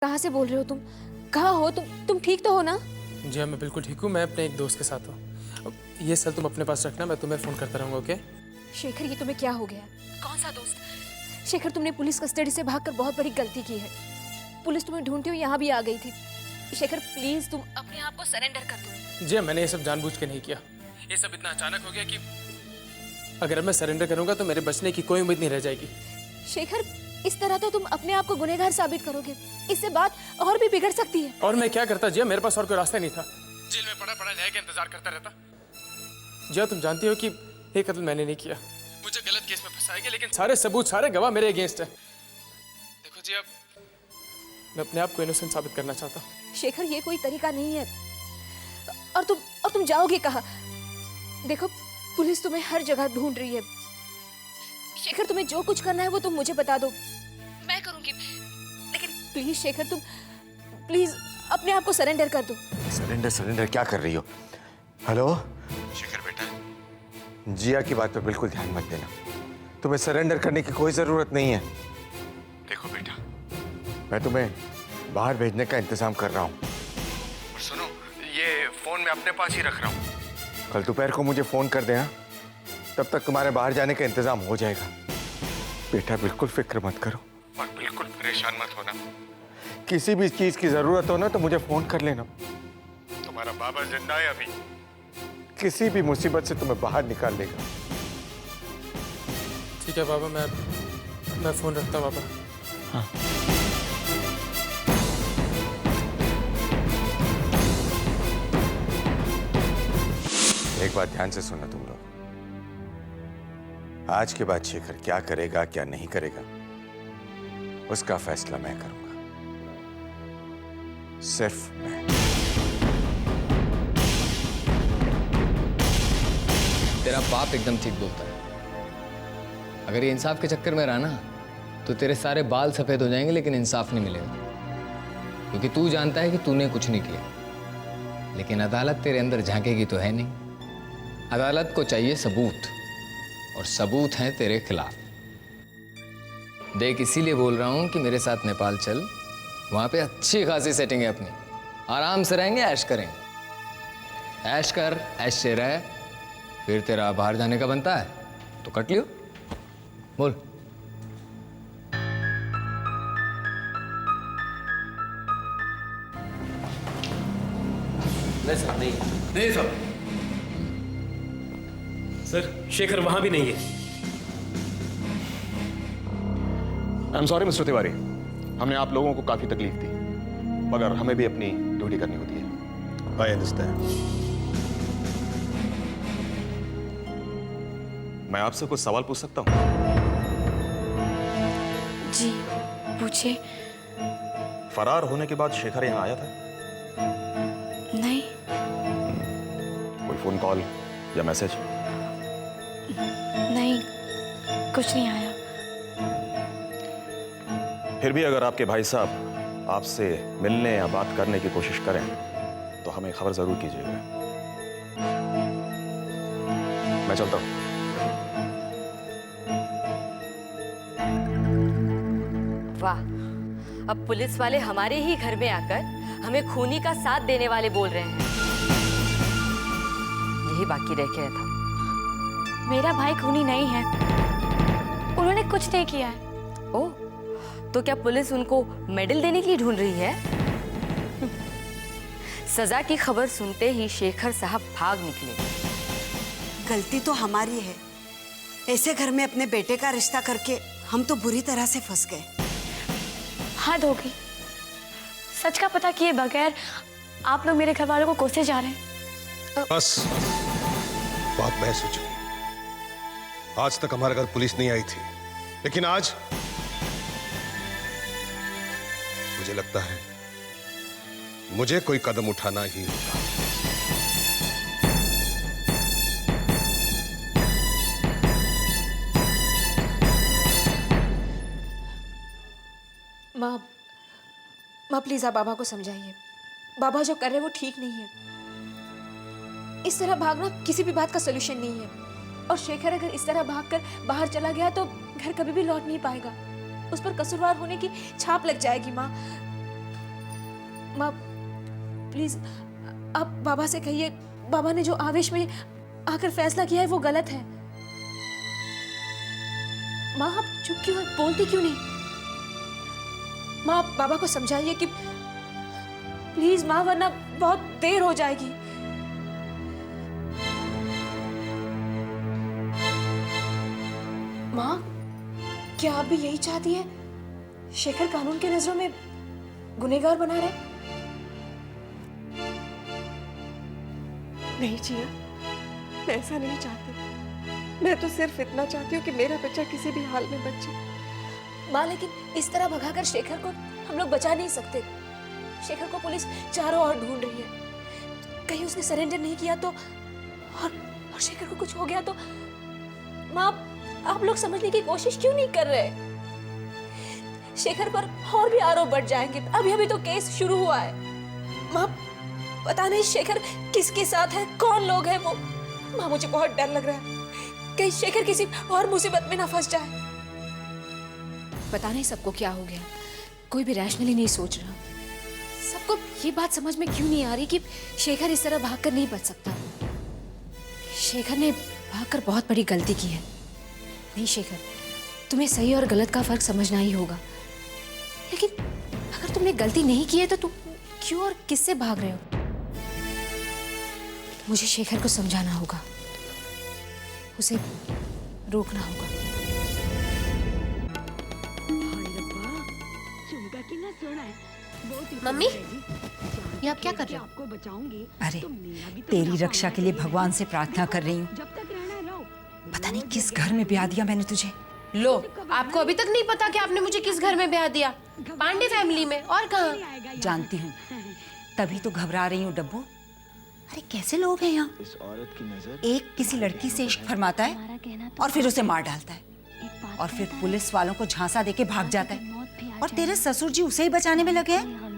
कहाँ से बोल रहे हो तुम? कहाँ हो तुम ठीक तो हो ना? जी हाँ, मैं बिल्कुल ठीक हूँ। मैं अपने एक दोस्त के साथ हूँ। ये सर तुम अपने पास रखना, मैं तुम्हें फ़ोन करता रहूँगा। ओके? शेखर, ये तुम्हें क्या हो गया? कौन सा दोस्त? शेखर, तुमने पुलिस कस्टडी से भागकर बहुत बड़ी गलती की है। पुलिस तुम्हें ढूंढती हुई यहाँ भी आ गई थी। शेखर, प्लीज तुम अपने आप को सरेंडर कर दो। जी हाँ, मैंने ये सब जानबूझ के नहीं किया। ये सब इतना अचानक हो गया कि अगर मैं सरेंडर करूँगा तो मेरे बचने की कोई उम्मीद नहीं रह जाएगी। शेखर, इस तरह तो तुम अपने आप को गुनहगार साबित करोगे। इससे बात और भी बिगड़ सकती है। और मैं क्या करता जिया? मेरे पास और कोई रास्ता नहीं था। जेल में पड़ा पड़ा न्याय का इंतजार करता रहता। जिया, तुम जानती हो कि ये कत्ल मैंने नहीं किया। मुझे गलत केस में फंसाएंगे, लेकिन सारे सबूत, सारे गवाह मेरे अगेंस्ट है। देखो जिया, मैं अपने आप को इनोसेंट साबित करना चाहता हूँ। शेखर, ये कोई तरीका नहीं है। और तुम जाओगे कहाँ? देखो, पुलिस तुम्हें हर जगह ढूंढ रही है। शेखर, तुम्हें जो कुछ करना है वो तुम मुझे बता दो, मैं करूंगी। लेकिन प्लीज शेखर, तुम प्लीज अपने आप को सरेंडर कर दो। सरेंडर क्या कर रही हो? हेलो शेखर बेटा, जिया की बात पर बिल्कुल ध्यान मत देना। तुम्हें सरेंडर करने की कोई जरूरत नहीं है। देखो बेटा, मैं तुम्हें बाहर भेजने का इंतजाम कर रहा हूँ। और सुनो, ये फोन में अपने पास ही रख रहा हूँ। कल दोपहर को मुझे फोन कर देना, तब तक तुम्हारे बाहर जाने का इंतजाम हो जाएगा। बेटा, बिल्कुल फिक्र मत करो और बिल्कुल परेशान मत होना। किसी भी चीज की जरूरत हो ना तो मुझे फोन कर लेना। तुम्हारा बाबा जिंदा है अभी, किसी भी मुसीबत से तुम्हें बाहर निकाल लेगा। ठीक है बाबा, मैं फ़ोन रखता हूँ बाबा। हाँ। एक बात ध्यान से सुनना तुम लोग। आज के बाद शेखर क्या करेगा क्या नहीं करेगा उसका फैसला मैं करूंगा, सिर्फ मैं। तेरा बाप एकदम ठीक बोलता है। अगर ये इंसाफ के चक्कर में रहा ना तो तेरे सारे बाल सफेद हो जाएंगे, लेकिन इंसाफ नहीं मिलेगा। क्योंकि तू जानता है कि तूने कुछ नहीं किया, लेकिन अदालत तेरे अंदर झांकेगी तो है नहीं। अदालत को चाहिए सबूत, और सबूत हैं तेरे खिलाफ। देख, इसीलिए बोल रहा हूं कि मेरे साथ नेपाल चल। वहां पे अच्छी खासी सेटिंग है अपनी, आराम से रहेंगे, ऐश करेंगे। ऐश कर, ऐश से रह। फिर तेरा बाहर जाने का बनता है तो कट लियो। बोल। नहीं साहब, सर शेखर वहां भी नहीं है। I am sorry mister Tiwari, हमने आप लोगों को काफी तकलीफ दी, मगर हमें भी अपनी ड्यूटी करनी होती है। I understand. मैं आपसे कुछ सवाल पूछ सकता हूँ? जी पूछिए। फरार होने के बाद शेखर यहाँ आया था? नहीं। कोई फोन कॉल या मैसेज? नहीं, कुछ नहीं आया। फिर भी अगर आपके भाई साहब आपसे मिलने या बात करने की कोशिश करें तो हमें खबर जरूर कीजिएगा। मैं चलता हूं। वाह, अब पुलिस वाले हमारे ही घर में आकर हमें खूनी का साथ देने वाले बोल रहे हैं। यही बाकी रह गया था। मेरा भाई खूनी नहीं है, उन्होंने कुछ नहीं किया है। ओह, तो क्या पुलिस उनको मेडल देने के लिए ढूंढ रही है? सजा की खबर सुनते ही शेखर साहब भाग निकले। गलती तो हमारी है, ऐसे घर में अपने बेटे का रिश्ता करके हम तो बुरी तरह से फंस गए। हद हो गई। सच का पता किए बगैर आप लोग मेरे घर वालों को कोसे जा रहे हैं। बस बात बहस हो चुकी। आज तक हमारे घर पुलिस नहीं आई थी, लेकिन आज मुझे लगता है मुझे कोई कदम उठाना ही होगा। माँ प्लीज आप बाबा को समझाइए। बाबा जो कर रहे हैं वो ठीक नहीं है। इस तरह भागना किसी भी बात का सलूशन नहीं है। और शेखर अगर इस तरह भागकर बाहर चला गया तो घर कभी भी लौट नहीं पाएगा। उस पर कसूरवार होने की छाप लग जाएगी माँ। माँ प्लीज आप बाबा से कहिए, बाबा ने जो आवेश में आकर फैसला किया है वो गलत है। माँ आप चुप क्यों हैं, बोलती क्यों नहीं? माँ आप बाबा को समझाइए कि प्लीज माँ, वरना बहुत देर हो जाएगी। माँ क्या आप भी यही चाहती है? शेखर कानून के नजरों में गुनहगार बना रहे? नहीं जिया, मैं ऐसा नहीं चाहती। मैं तो सिर्फ इतना चाहती हूँ कि मेरा बच्चा किसी भी हाल में बचे। माँ लेकिन इस तरह भगाकर शेखर को हम लोग बचा नहीं सकते। शेखर को पुलिस चारों ओर ढूंढ रही है। कहीं उसने सरेंडर नहीं किया तो और शेखर को कुछ हो गया तो? माँ आप लोग समझने की कोशिश क्यों नहीं कर रहे? शेखर पर और भी आरोप बढ़ जाएंगे। अभी अभी तो केस शुरू हुआ है। माँ पता नहीं शेखर किसके साथ है, कौन लोग हैं वो। माँ मुझे बहुत डर लग रहा है, कहीं शेखर किसी और मुसीबत में ना फंस जाए। पता नहीं सबको क्या हो गया, कोई भी रैशनली नहीं सोच रहा। सबको ये बात समझ में क्यों नहीं आ रही कि शेखर इस तरह भागकर नहीं बच सकता। शेखर ने भागकर बहुत बड़ी गलती की है। नहीं शेखर, तुम्हें सही और गलत का फर्क समझना ही होगा। लेकिन अगर तुमने गलती नहीं की है तो तुम क्यों और किससे भाग रहे हो? मुझे शेखर को समझाना होगा, उसे रोकना होगा। मम्मी, ये आप क्या कर रहे हो? अरे तेरी रक्षा के लिए भगवान से प्रार्थना कर रही हूँ। पता नहीं किस घर में ब्याह दिया मैंने तुझे। लो, आपको अभी तक नहीं पता कि आपने मुझे किस घर में ब्याह दिया? पांडे फैमिली में, और कहाँ? जानती हूँ, तभी तो घबरा रही हूँ डब्बू। अरे कैसे लोग हैं यहाँ? एक किसी लड़की से इश्क फरमाता है और फिर उसे मार डालता है और फिर पुलिस वालों को झांसा देके भाग जाता है। और तेरे ससुर जी उसे ही बचाने में लगे हैं।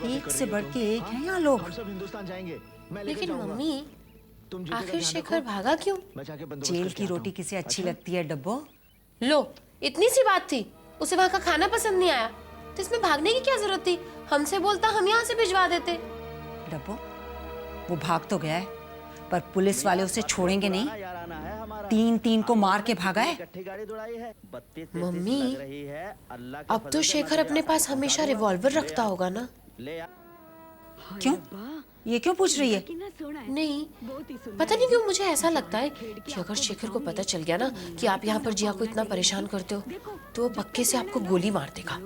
एक से बढ़ के एक हैं यहाँ लोग। लेकिन मम्मी, आखिर शेखर भागा क्यों? जेल की रोटी किसे अच्छी लगती है डब्बो? लो, इतनी सी बात थी, उसे वहाँ का खाना पसंद नहीं आया तो इसमें भागने की क्या जरूरत थी? हमसे बोलता, हम यहाँ से भिजवा देते। डब्बो, वो भाग तो गया है पर पुलिस वाले उसे छोड़ेंगे नहीं। 3-3 को मार के भागा है। मम्मी, अब तो शेखर अपने पास हमेशा रिवॉल्वर रखता होगा ना? क्यों? ये क्यों पूछ रही है? नहीं, पता नहीं क्यों मुझे ऐसा लगता है कि अगर शेखर को पता चल गया ना कि आप यहाँ पर जिया को इतना परेशान करते हो तो वो पक्के से आपको गोली मार देगा।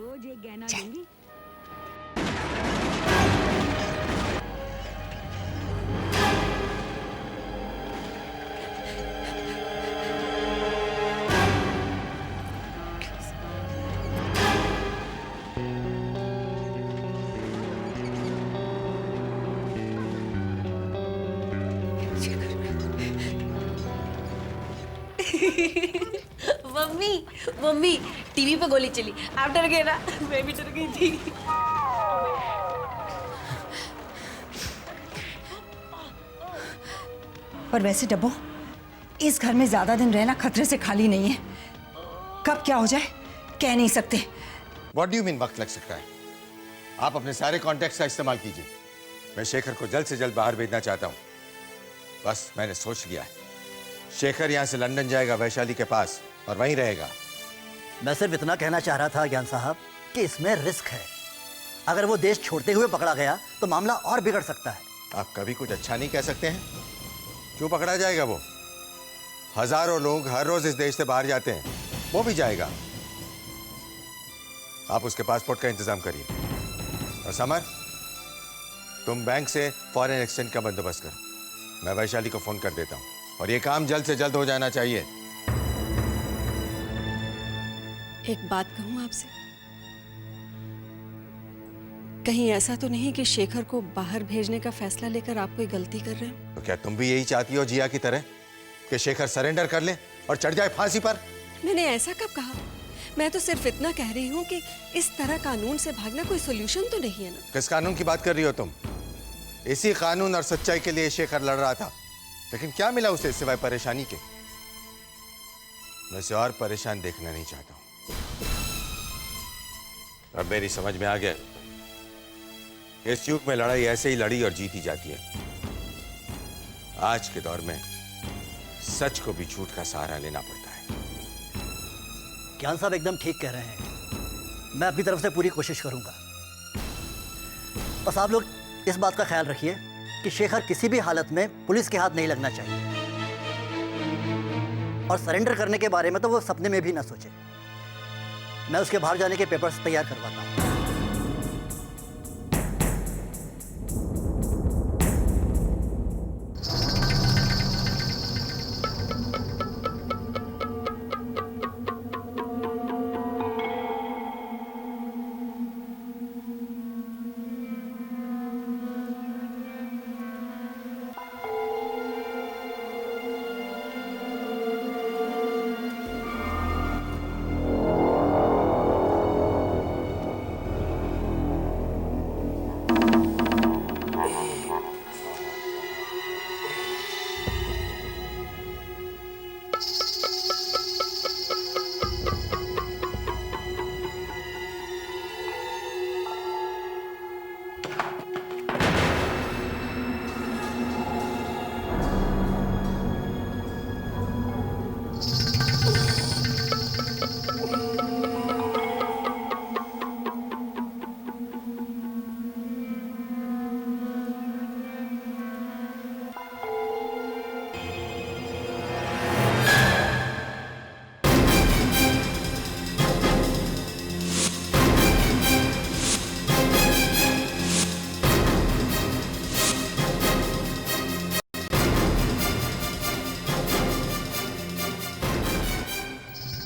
मम्मी, मम्मी, टीवी पे गोली चली, आप डर गए ना? मैं भी डर गई थी। पर वैसे डब्बो, इस घर में ज्यादा दिन रहना खतरे से खाली नहीं है। कब क्या हो जाए कह नहीं सकते। What do you mean वक्त लग सकता है? आप अपने सारे कॉन्टेक्ट्स का इस्तेमाल कीजिए। मैं शेखर को जल्द से जल्द बाहर भेजना चाहता हूँ। बस मैंने सोच लिया है, शेखर यहाँ से लंदन जाएगा वैशाली के पास और वहीं रहेगा। मैं सिर्फ इतना कहना चाह रहा था ज्ञान साहब कि इसमें रिस्क है। अगर वो देश छोड़ते हुए पकड़ा गया तो मामला और बिगड़ सकता है। आप कभी कुछ अच्छा नहीं कह सकते हैं। क्यों पकड़ा जाएगा वो? हजारों लोग हर रोज इस देश से बाहर जाते हैं, वो भी जाएगा। आप उसके पासपोर्ट का इंतजाम करिए। और समर, तुम बैंक से फॉरेन एक्सचेंज का बंदोबस्त करो। मैं वैशाली को फोन कर देता हूँ और ये काम जल्द से जल्द हो जाना चाहिए। एक बात कहूँ आपसे, कहीं ऐसा तो नहीं कि शेखर को बाहर भेजने का फैसला लेकर आप कोई गलती कर रहे हो? तो क्या तुम भी यही चाहती हो जिया की तरह कि शेखर सरेंडर कर ले और चढ़ जाए फांसी पर? मैंने ऐसा कब कहा? मैं तो सिर्फ इतना कह रही हूँ कि इस तरह कानून से भागना कोई सोल्यूशन तो नहीं है ना। किस कानून की बात कर रही हो तुम? इसी कानून और सच्चाई के लिए शेखर लड़ रहा था, लेकिन क्या मिला उसे सिवाय परेशानी के? मैं उसे और परेशान देखना नहीं चाहता हूं। अब मेरी समझ में आ गया इस युग में लड़ाई ऐसे ही लड़ी और जीती जाती है। आज के दौर में सच को भी झूठ का सहारा लेना पड़ता है। ज्ञान साहब एकदम ठीक कह रहे हैं। मैं अपनी तरफ से पूरी कोशिश करूंगा। बस आप लोग इस बात का ख्याल रखिए कि शेखर किसी भी हालत में पुलिस के हाथ नहीं लगना चाहिए, और सरेंडर करने के बारे में तो वो सपने में भी ना सोचे। मैं उसके बाहर जाने के पेपर्स तैयार करवाता हूँ।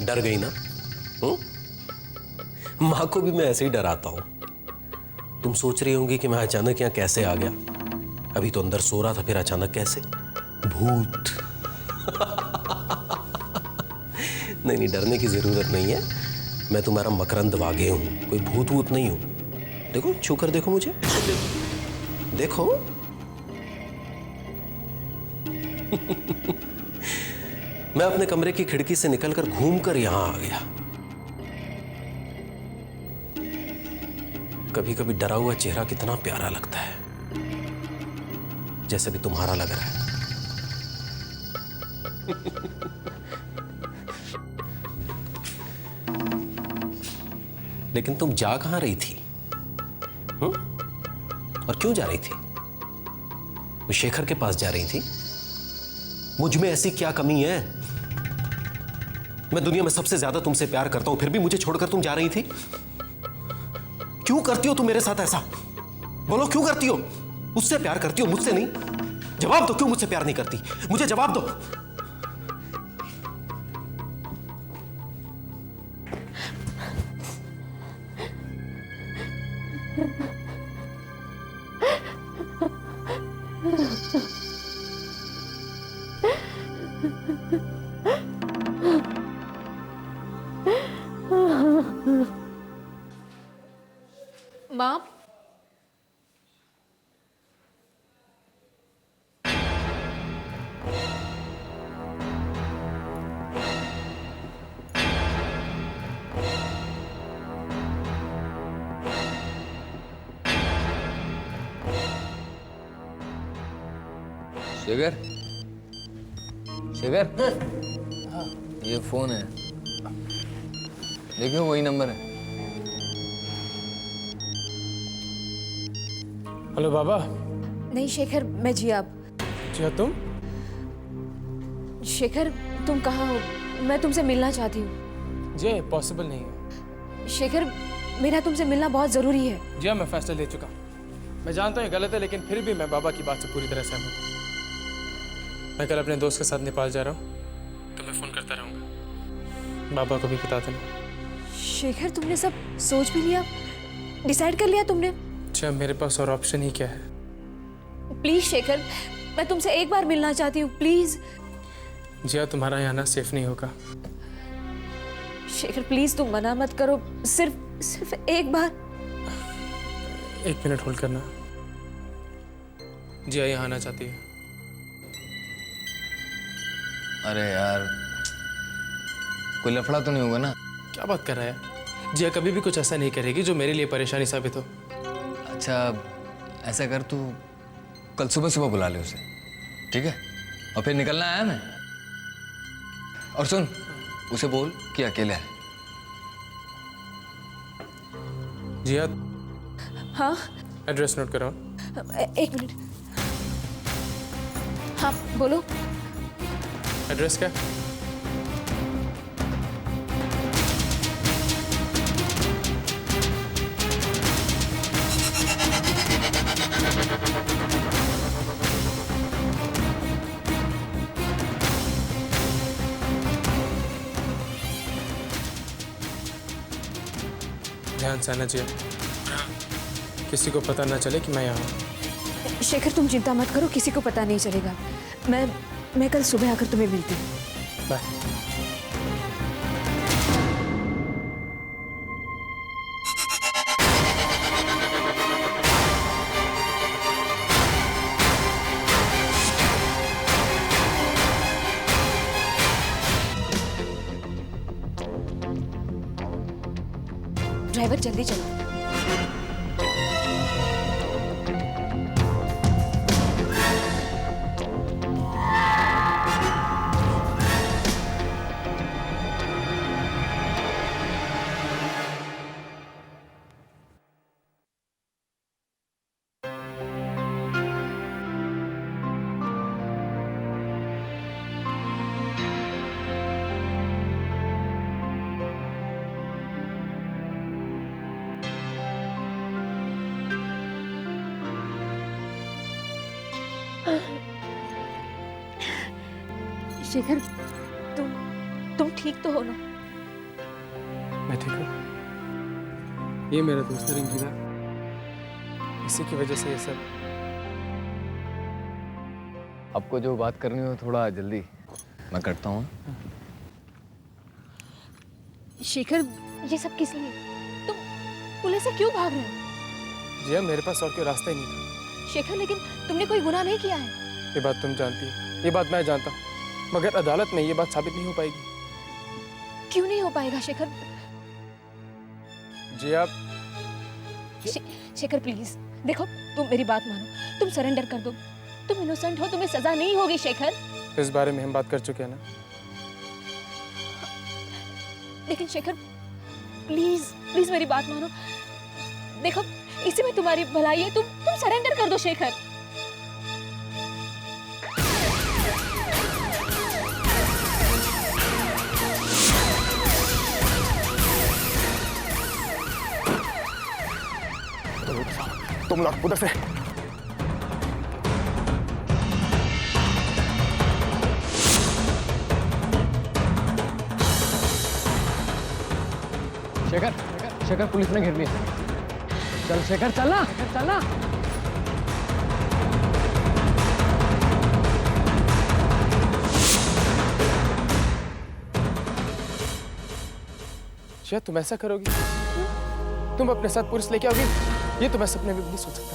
डर गई ना? माँ को भी मैं ऐसे ही डराता हूं। तुम सोच रही होंगी कि मैं अचानक यहाँ कैसे आ गया। अभी तो अंदर सो रहा था, फिर अचानक कैसे? भूत। नहीं नहीं, डरने की जरूरत नहीं है। मैं तुम्हारा मकरंद वागे हूं, कोई भूत वूत नहीं हूं। देखो, छू कर देखो मुझे, देखो। मैं अपने कमरे की खिड़की से निकलकर घूमकर यहां आ गया। कभी कभी डरा हुआ चेहरा कितना प्यारा लगता है, जैसे भी तुम्हारा लग रहा है। लेकिन तुम जा कहां रही थी? और क्यों जा रही थी? वो शेखर के पास जा रही थी? मुझ में ऐसी क्या कमी है? मैं दुनिया में सबसे ज्यादा तुमसे प्यार करता हूं, फिर भी मुझे छोड़कर तुम जा रही थी। क्यों करती हो तुम मेरे साथ ऐसा? बोलो, क्यों करती हो? मुझसे प्यार करती हो, मुझसे नहीं? जवाब दो, क्यों मुझसे प्यार नहीं करती? मुझे जवाब दो। माँ, शेखर, शेखर, ये फोन है, देखो वही नंबर है। हेलो बाबा। नहीं शेखर, मैं जिया। जिया, तुम? शेखर, तुम कहाँ हो? मैं तुमसे मिलना चाहती हूँ। जी, पॉसिबल नहीं है। शेखर, मेरा तुमसे मिलना बहुत जरूरी है। जी, मैं फैसला ले चुका। मैं जानता हूँ ये गलत है, लेकिन फिर भी मैं बाबा की बात से पूरी तरह सहमत हूँ। मैं कल अपने दोस्त के साथ नेपाल जा रहा हूँ, तो मैं फोन करता रहूँगा। बाबा को भी बता देना। शेखर, तुमने सब सोच भी लिया? डिसाइड कर लिया तुमने? अच्छा, मेरे पास और ऑप्शन ही क्या है? प्लीज शेखर, मैं तुमसे एक बार मिलना चाहती हूँ, प्लीज। जिया, तुम्हारा यहाँ आना सेफ नहीं होगा। शेखर प्लीज, तुम मना मत करो। सिर्फ एक बार। 1 मिनट होल्ड करना। जिया यहाँ आना चाहती है। अरे यार, कोई लफड़ा तो नहीं होगा ना? क्या बात कर रहा है? जिया कभी भी कुछ ऐसा नहीं करेगी जो मेरे लिए परेशानी साबित हो। अच्छा, ऐसा कर, तू कल सुबह सुबह बुला ले उसे, ठीक है? और फिर निकलना आया मैं। और सुन, उसे बोल कि अकेले है। जिया, हाँ एड्रेस नोट कराओ। एक मिनट। हाँ बोलो। एड्रेस क्या? ध्यान से आना चाहिए, किसी को पता ना चले कि मैं यहाँ हूँ। शेखर तुम चिंता मत करो, किसी को पता नहीं चलेगा। मैं कल सुबह आकर तुम्हें मिलती हूँ। बाय। ड्राइवर जल्दी चलो। शेखर, तुम ठीक तो हो ना? मैं ठीक हूँ। ये मेरा दोस्त है रंगीला, इसी की वजह से ये सब। आपको जो बात करनी हो थोड़ा जल्दी, मैं करता हूँ। शेखर, ये सब किस लिए? तुम पुलिस से क्यों भाग रहे हो? जिया, मेरे पास और कोई रास्ता ही नहीं था। शेखर, लेकिन तुमने कोई गुनाह नहीं किया है। ये बात तुम जानती है, ये बात मैं जानता हूँ, मगर अदालत में ये बात साबित नहीं हो पाएगी। क्यों नहीं हो पाएगा शेखर? जिया, शेखर प्लीज देखो, तुम मेरी बात मानो, तुम सरेंडर कर दो। तुम इनोसेंट हो, तुम्हें सजा नहीं होगी शेखर। इस बारे में हम बात कर चुके हैं ना। लेकिन शेखर प्लीज प्लीज मेरी बात मानो। देखो, इसी में तुम्हारी भलाई है, तुम सरेंडर कर दो शेखर। तुम ना उधर से। शेखर, शेखर पुलिस ने घेर लिया। चल शेखर, चलना चलना। शायद तुम ऐसा करोगी, तुम अपने साथ पुलिस लेके आओगी, ये तो मैं सपने में भी नहीं सोच सकता।